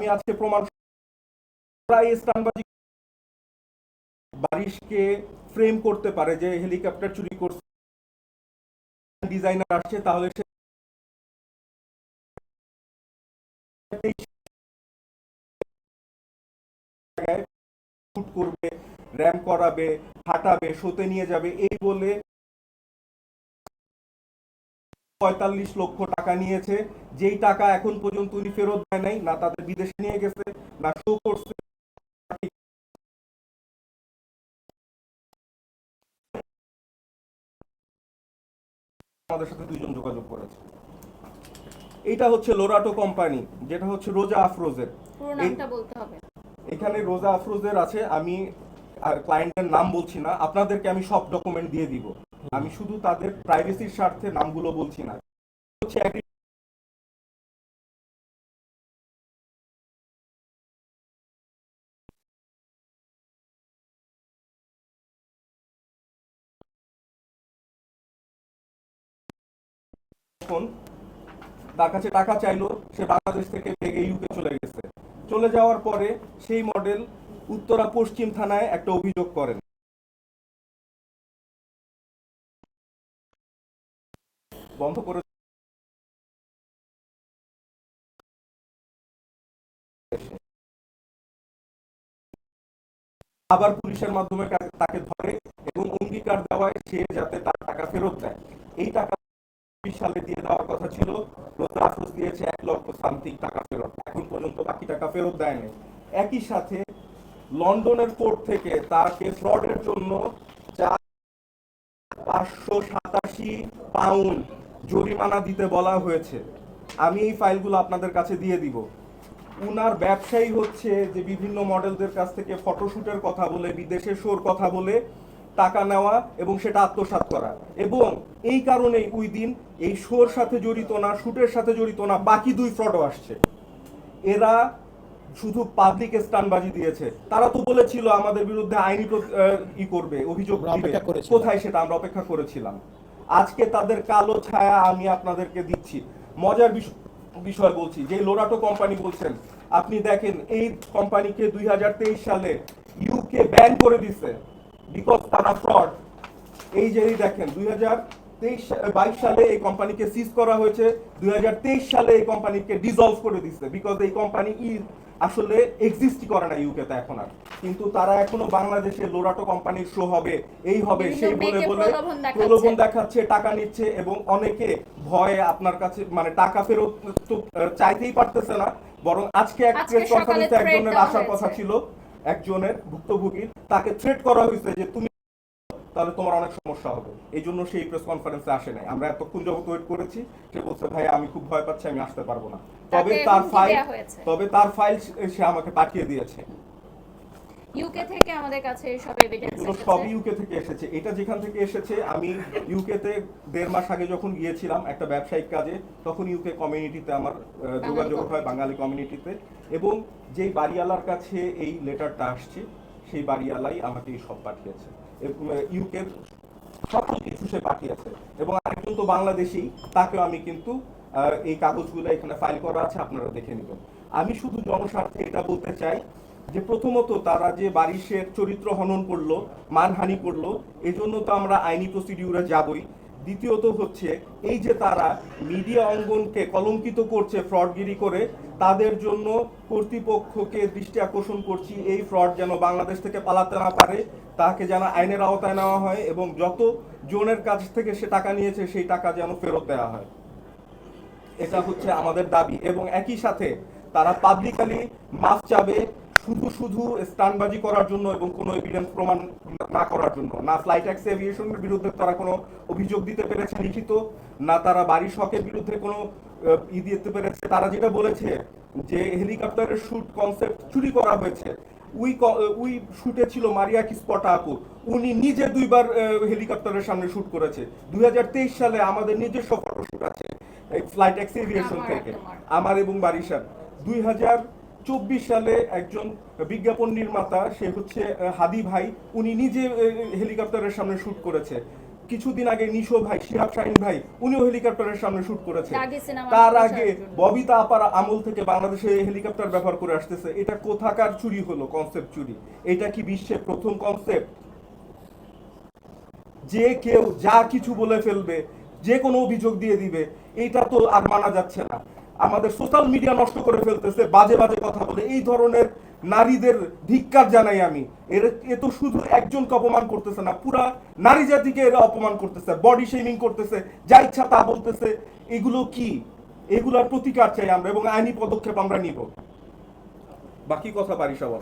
আমি আজকে প্রমাণ প্রায় স্টানবাজি বারিশকে ফ্রেম করতে পারে যে হেলিকপ্টার চুরি করছে, ডিজাইনার আসছে, তাহলে সে শুট করবে, র্যাম করাবে, হাঁটাবে, শোতে নিয়ে যাবে, এই বলে 45 লক্ষ টাকা নিয়েছে। যেই টাকা এখন পর্যন্ত উনি ফেরত দেয় নাই, না তাদের বিদেশে নিয়ে গেছে, না শো করছে। আমাদের সাথে দুইজন যোগাযোগ করেছে। এইটা হচ্ছে লোরাটো কোম্পানি, যেটা হচ্ছে রোজা আফরোজের। পুরো নামটা বলতে হবে। এখানে রোজা আফরোজের আছে, আমি আর ক্লায়েন্টের নাম বলছি না, আপনাদেরকে আমি সব ডকুমেন্ট দিয়ে দিব। আমি শুধু তাদের প্রাইভেসির স্বার্থে নামগুলো বলছি না। হচ্ছে এখন তার কাছে টাকা চাইলো, সে বাংলাদেশ থেকে ভেগে ইউকে চলে গেছে। চলে যাওয়ার পরে সেই মডেল উত্তরা পশ্চিম থানায় একটা অভিযোগ করেন, বন্ধ করে। আবার পুলিশের মাধ্যমে তাকে ধরে এবং অঙ্গীকার দেওয়ায় সে যাতে তার টাকা ফেরত দেয়। এই টাকা 20 সালে দিয়ে দেওয়ার কথা ছিল, রোজা আফরোজ দিয়েছে 1 লক্ষ সামথিং টাকা ফেরত, এখন পর্যন্ত বাকি টাকা ফেরত দেয়নি। একই সাথে লন্ডনের কোর্ট থেকে তাকে ফ্রডের জন্য 587 পাউন্ড জরিমানা দিতে বলা হয়েছে। আমি এই ফাইলগুলো আপনাদের কাছে দিয়ে দিব। উনার ব্যবসায়ী হচ্ছে যে বিভিন্ন মডেলদের কাছ থেকে ফটোশুটের কথা বলে, বিদেশে শোর কথা বলে টাকা নেওয়া এবং সেটা আত্মসাৎ করা। এবং এই কারণেই ওই দিন এই শোর সাথে জড়িত না, শুটের সাথে জড়িত না, বাকি দুই ফ্রডও আসছে। এরা শুধু পাবলিক স্টানবাজি দিয়েছে। তারা তো বলেছিল আমাদের বিরুদ্ধে আইনি ই করবে, অভিযোগ দিবে, কোথায় সেটা আমরা অপেক্ষা করেছিলাম। আজকে তাদের কালো ছায়া আমি আপনাদেরকে দিচ্ছি। মজার বিষয় বলছি, যে লোরাটো কোম্পানি বলছেন, আপনি দেখেন এই কোম্পানিকে 2023 সালে ইউকে ব্যান করে দিছে, বিকজ তারা ফ্রড। এই যে দেখেন 2022 সালে এই কোম্পানিকে সিজ করা হয়েছে, 2023 সালে এই কোম্পানিকে ডিসলভ করে দিচ্ছে, বিকজ এই কোম্পানি আসলে এক্সিস্ট করে না ইউকেতে এখন আর। কিন্তু তারা এখনো বাংলাদেশে লোরাটো কোম্পানির শো হবে, এই হবে, সেই বলে বলে প্রলোভন দেখাচ্ছে, টাকা নিচ্ছে। এবং অনেকে ভয়ে আপনার কাছে মানে টাকা ফেরত তো চাইতেই পারতেছে না, বরং আজকে এক প্রেস কনফারেন্সে একজনের আসার কথা ছিল, একজনের ভুক্তভোগীর, তাকে থ্রেট করা হয়েছে যে তুমি তাহলে তোমার অনেক সমস্যা হবে। এই জন্য সেই প্রেস কনফারেন্সে আসে নাই। আমরা এতক্ষণ যাবত ওয়েট করেছি, সে বলছে ভাই আমি খুব ভয় পাচ্ছি, আমি আসতে পারবো না। তবে তার ফাইল সে আমাকে পাঠিয়ে দিয়েছে। ইউকে থেকে আমাদের কাছে সব এভিডেন্স এসেছে, সব ইউকে থেকে এসেছে। এটা যেখান থেকে এসেছে, আমি ইউকেতে 1.5 মাস আগে যখন গিয়েছিলাম একটা ব্যবসায়িক কাজে, তখন ইউকে কমিউনিটিতে আমার যোগাযোগ হয়, বাঙালি কমিউনিটিতে। এবং যেই বাড়িওয়ালার কাছে এই লেটারটা আসছে, সেই বাড়িওয়ালাই আমাকে এই সব পাঠিয়েছে, ইউকের সকল কিছু সে পাঠিয়েছে। এবং আরেকজন তো বাংলাদেশী, তাকেও আমি কিন্তু এই কাগজগুলো এখানে ফাইল করা আছে, আপনারা দেখে নেবেন। আমি শুধু জনস্বার্থে এটা বলতে চাই যে প্রথমত তারা যে বারিশের চরিত্র হনন করলো, মানহানি করলো, এজন্য তো আমরা আইনি প্রসিডিউরে যাবই। দ্বিতীয়ত হচ্ছে এই যে তারা মিডিয়া অঙ্গনকে কলঙ্কিত করছে ফ্রডগিরি করে, তাদের জন্য কর্তৃপক্ষকে দৃষ্টি আকর্ষণ করছি, এই ফ্রড যেন বাংলাদেশ থেকে পালাতে না পারে, তাকে যেন আইনের আওতায় নেওয়া হয় এবং যত জনের কাছ থেকে সে টাকা নিয়েছে সেই টাকা যেন ফেরত দেওয়া হয়। এটা হচ্ছে আমাদের দাবি। এবং একই সাথে তারা পাবলিকালি মাফ চাবে শুধু শুধু স্টানবাজি করার জন্য এবং কোনো এভিডেন্স প্রমাণ না করার জন্য। না ফ্লাইট ট্যাক্সি এভিয়েশনের বিরুদ্ধে তারা কোনো অভিযোগ দিতে পেরেছে লিখিত, না তারা বাড়ির শখের বিরুদ্ধে কোনো দিতে পেরেছে। তারা যেটা বলেছে যে হেলিকপ্টারের শুট কনসেপ্ট চুরি করা হয়েছে, উই শুটে ছিল মারিয়া কিসপটা আপু, উনি নিজে 2বার হেলিকপ্টারের সামনে শুট করেছে। 2023 সালে আমাদের নিজস্ব ফটোশুট আছে ফ্লাইট ট্যাক্সি এভিয়েশন থেকে, আমার এবং বারিশার। 2024 সালে একজন বিজ্ঞাপন নির্মাতা, সে হচ্ছে হাদি ভাই, উনি নিজে হেলিকপ্টারের সামনে শুট করেছে। কিছুদিন আগে নিশো ভাই, শিহাব শাহিন ভাই, উনিও হেলিকপ্টারের সামনে শুট করেছে। দাগি সিনেমা তার প্রচারের আগে জন্য। ববিতা আপার আমল থেকে বাংলাদেশে হেলিকপ্টার ব্যবহার করে আসতেছে। এটা কোথাকার চুরি হলো? কনসেপ্ট চুরি। এটা কি বিশ্বের প্রথম কনসেপ্ট? যে কেউ যা কিছু বলে ফেলবে, যে কোনো অভিযোগ দিয়ে দিবে, এটা তো আর মানা যাচ্ছে না। আমাদের সোশ্যাল মিডিয়া নষ্ট করে ফেলতেছে বাজে বাজে কথা বলে। এই ধরনের নারীদের ধিক্কার জানাই আমি। এ তো শুধু একজনকে অপমান করতেছে না, পুরা নারী জাতিকে এরা অপমান করতেছে, বডি শেমিং করতেছে, যা ইচ্ছা তা বলতেছে। এগুলো কি? এগুলোর প্রতিকার চাই আমরা এবং আইনি পদক্ষেপ আমরা নিব। বাকি কথা পারি সবার।